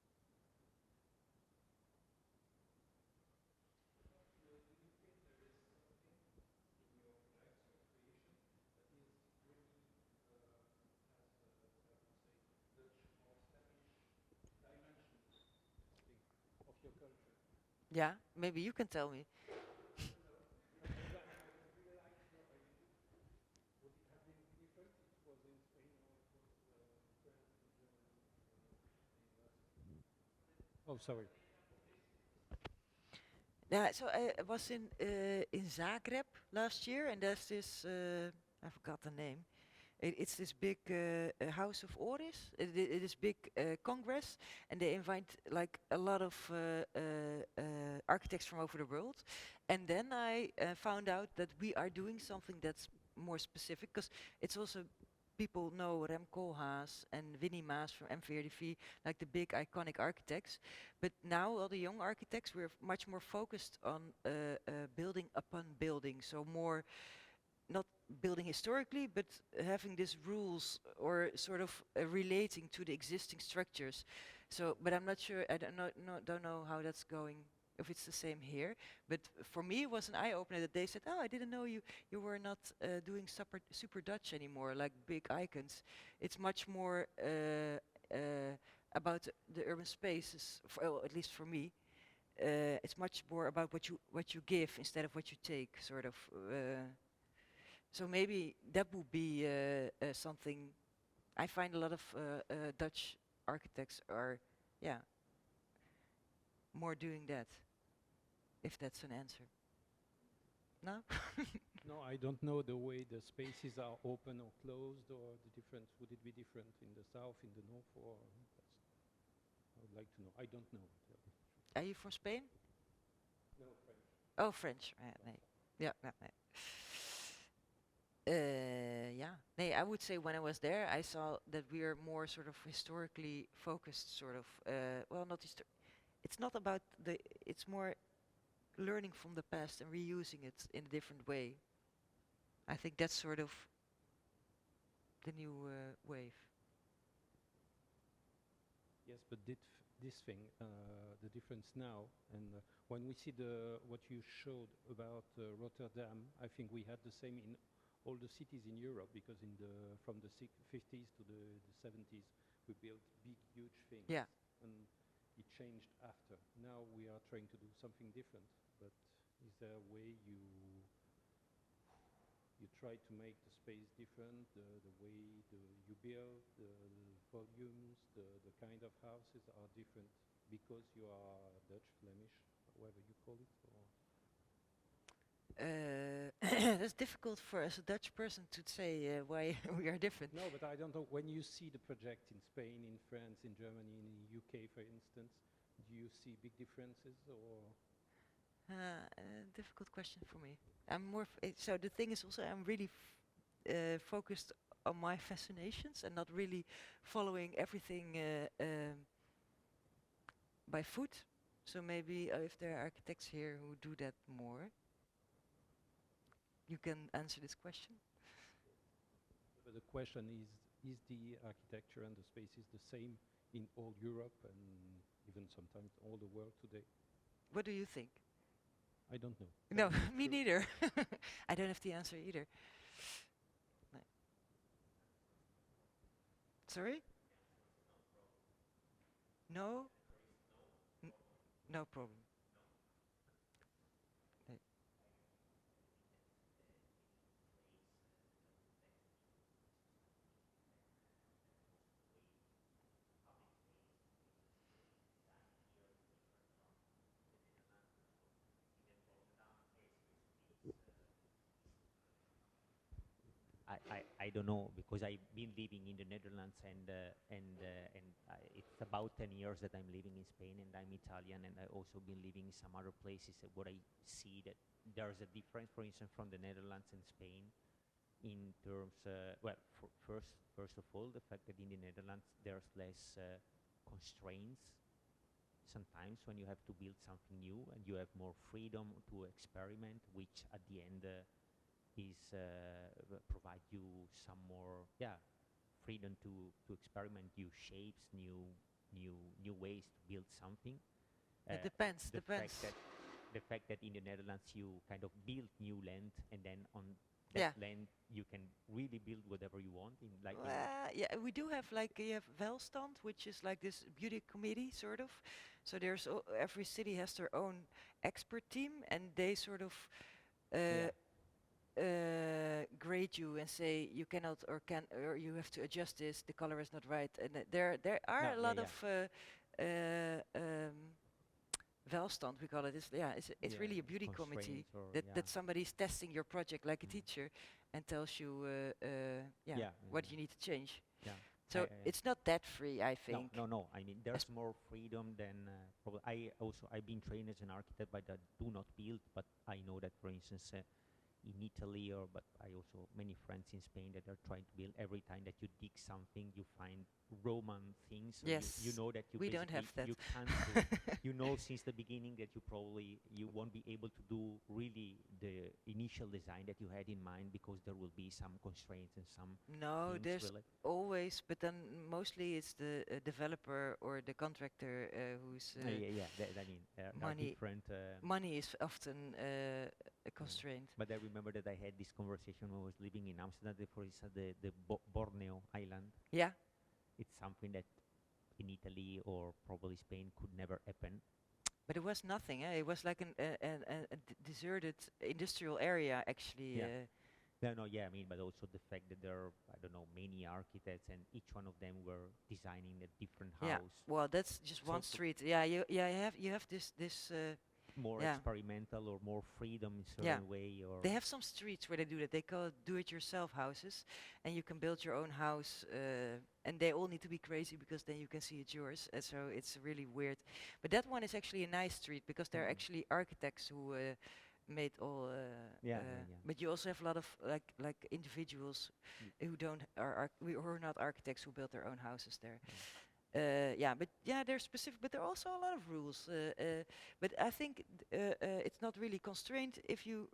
Yeah, maybe you can tell me. Oh, sorry. Yeah, so I was in Zagreb last year, and there's this I forgot the name. It's this big House of Oris. It is big congress, and they invite like a lot of architects from over the world. And then I found out that we are doing something that's more specific, because it's also people know Rem Koolhaas and Winnie Maas from M45, like the big iconic architects. But now all the young architects, we're much more focused on building upon building. So more not building historically, but having these rules or sort of relating to the existing structures. So, but I'm not sure, I don't know how that's going, if it's the same here. But for me, it was an eye-opener that they said, oh, I didn't know you were not doing super Dutch anymore, like big icons. It's much more about the urban spaces, well, at least for me. It's much more about what you give instead of what you take, sort of. So maybe that would be something. I find a lot of Dutch architects are, yeah, more doing that. If that's an answer. No? No, I don't know the way the spaces are open or closed, or the difference. Would it be different in the south, in the north, or I would like to know. I don't know. Are you from Spain? No, French. Oh, French. Nee. Yeah, nee. Yeah. Nee, I would say when I was there, I saw that we are more sort of historically focused, sort of. Well, not it's not about it's more learning from the past and reusing it in a different way. I think that's sort of the new wave. Yes, but this thing, the difference now, and when we see what you showed about Rotterdam, I think we had the same in all the cities in Europe, because from the 50s to the 70s, we built big, huge things. Yeah. And it changed after. Now we are trying to do something different, but is there a way you try to make the space different, the way you build, the volumes, the kind of houses are different because you are Dutch, Flemish, whatever you call it? Or that's difficult for us, a Dutch person, to say why we are different. no, but I don't know. When you see the project in Spain, in France, in Germany, in the UK, for instance, do you see big differences, or? Difficult question for me. I'm more. So the thing is also, I'm really focused on my fascinations and not really following everything by foot. So maybe if there are architects here who do that more, you can answer this question. But the question is the architecture and the spaces the same in all Europe and even sometimes all the world today? What do you think? I don't know. No, me neither. I don't have the answer either. No. Sorry? No? No problem. I don't know, because I've been living in the Netherlands and it's about 10 years that I'm living in Spain, and I'm Italian, and I also been living in some other places. What I see that there's a difference, for instance, from the Netherlands and Spain in terms, well, first of all, the fact that in the Netherlands there's less constraints sometimes when you have to build something new, and you have more freedom to experiment, which at the end is provide you some more freedom to experiment new shapes, new ways to build something. It depends. The fact that in the Netherlands you kind of build new land, and then on that land you can really build whatever you want in like yeah, we do have like you have Welstand, which is like this beauty committee sort of. So there's every city has their own expert team, and they sort of grade you and say you cannot or you have to adjust this. The color is not right, and there are a lot of Welstand, we call it. It's really a beauty committee that somebody's testing your project like a teacher and tells you what you need to change. Yeah. So it's not that free, I think. No. I mean, there's more freedom than probably. I've been trained as an architect, but I do not build. But I know that, for instance, in Italy, but I also many friends in Spain that are trying to build. Every time that you dig something, you find Roman things. So yes, you know that we don't have that. You can't. You know since the beginning that you won't be able to do really the initial design that you had in mind, because there will be some constraints and some. No, there's always, but then mostly it's the developer or the contractor who's. I mean, money. Different. Money is often a constraint. But I remember that I had this conversation when I was living in Amsterdam, for instance, the Borneo island. Yeah. It's something that in Italy or probably Spain could never happen. But it was nothing. It was like a deserted industrial area, actually. I mean, but also the fact that there are, I don't know, many architects, and each one of them were designing a different house. Yeah. Well, that's just one street. Yeah. You have this. More experimental or more freedom in certain way, or they have some streets where they do that. They call it do-it-yourself houses, and you can build your own house, and they all need to be crazy because then you can see it's yours. So it's really weird. But that one is actually a nice street because there are actually architects who made all. But you also have a lot of like individuals who who are not architects who build their own houses there. They're specific, but there are also a lot of rules. But I think it's not really constrained if you,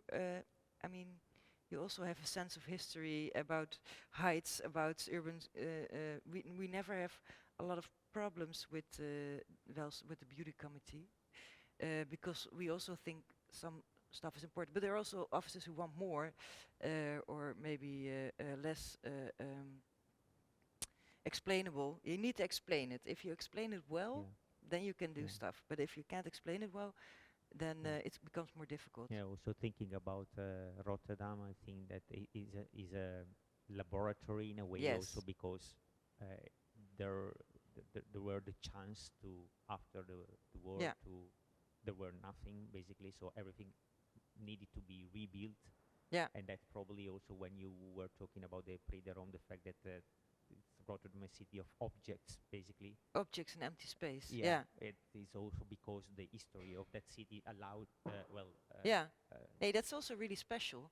you also have a sense of history about heights, about urban. We never have a lot of problems with the beauty committee because we also think some stuff is important. But there are also officers who want more or maybe less. Explainable. You need to explain it. If you explain it well, then you can do stuff. But if you can't explain it well, then it becomes more difficult. Yeah. Also thinking about Rotterdam, I think that is a laboratory in a way, also because there were the chance to after the war there were nothing basically, so everything needed to be rebuilt. Yeah. And that's probably also when you were talking about the Prederom, the fact that it's Rotterdam a city of objects, basically. Objects and empty space. It is also because the history of that city allowed, hey, that's also really special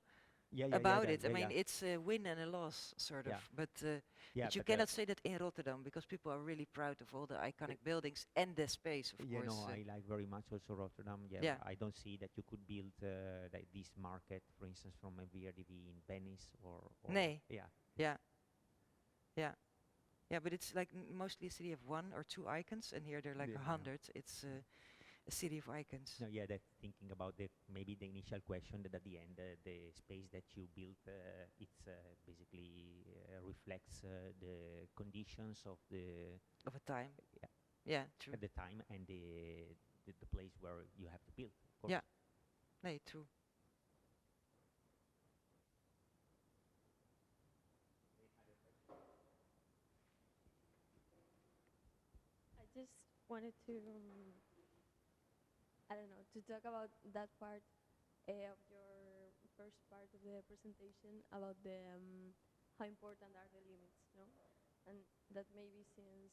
it. I mean, it's a win and a loss, sort of. But you cannot say that in Rotterdam because people are really proud of all the iconic buildings and the space, of course. No, I like very much also Rotterdam. I don't see that you could build like this market, for instance, from a VRDV in Venice or. Nee. Yeah, but it's like mostly a city of 1 or 2 icons, and here they're like 100. It's a city of icons. No, that's thinking about maybe the initial question that at the end the space that you built it's basically reflects the conditions of a time. True. At the time and the place where you have to build. Of course. Yeah, no, true. Just wanted to, to talk about that part of your first part of the presentation about the how important are the limits, no? And that maybe since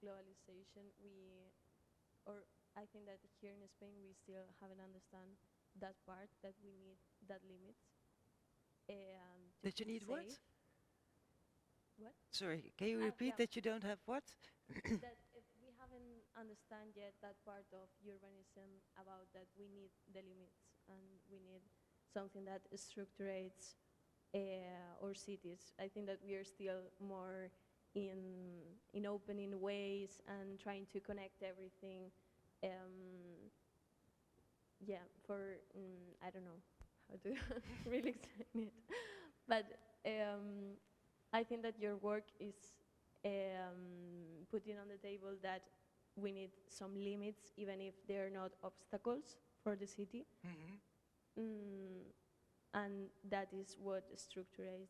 globalization, or I think that here in Spain we still haven't understand that part, that we need that limits. To That you feel need what? safe. What? Sorry, can you repeat Yeah. that you don't have what? That if we haven't understand yet that part of urbanism about that we need the limits and we need something that structures our cities. I think that we are still more in opening ways and trying to connect everything. Yeah, for I don't know how to really explain it, but I think that your work is putting on the table that we need some limits, even if they're not obstacles for the city. Mhm. And that is what structures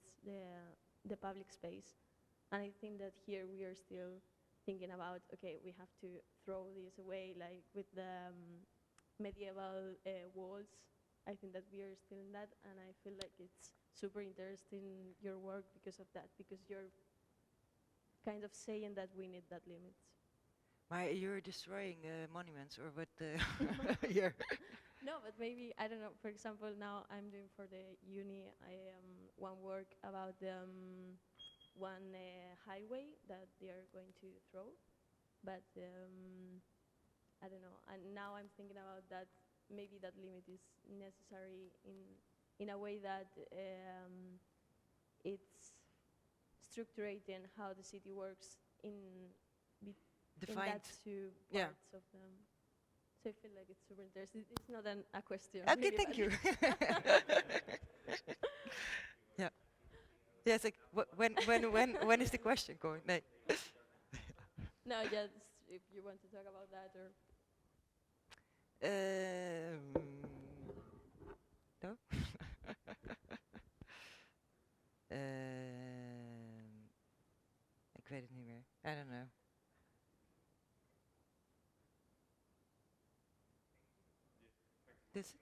the public space. And I think that here we are still thinking about, okay, we have to throw this away, like with the medieval walls. I think that we are still in that, and I feel like it's super interesting, your work, because of that, because you're kind of saying that we need that limits. You're destroying monuments, or what? You're No, but maybe, I don't know, for example, now I'm doing for the uni, one work about one highway that they are going to throw, but I don't know, and now I'm thinking about that, maybe that limit is necessary in a way that it's structuring how the city works in defined. that two Yeah. parts of them. So I feel like it's super interesting. It's not a question. Okay, really, thank but you. Yeah. Yes. Like, when is the question going? No. No, just if you want to talk about that, or No. Ik weet het niet meer. I don't know. This.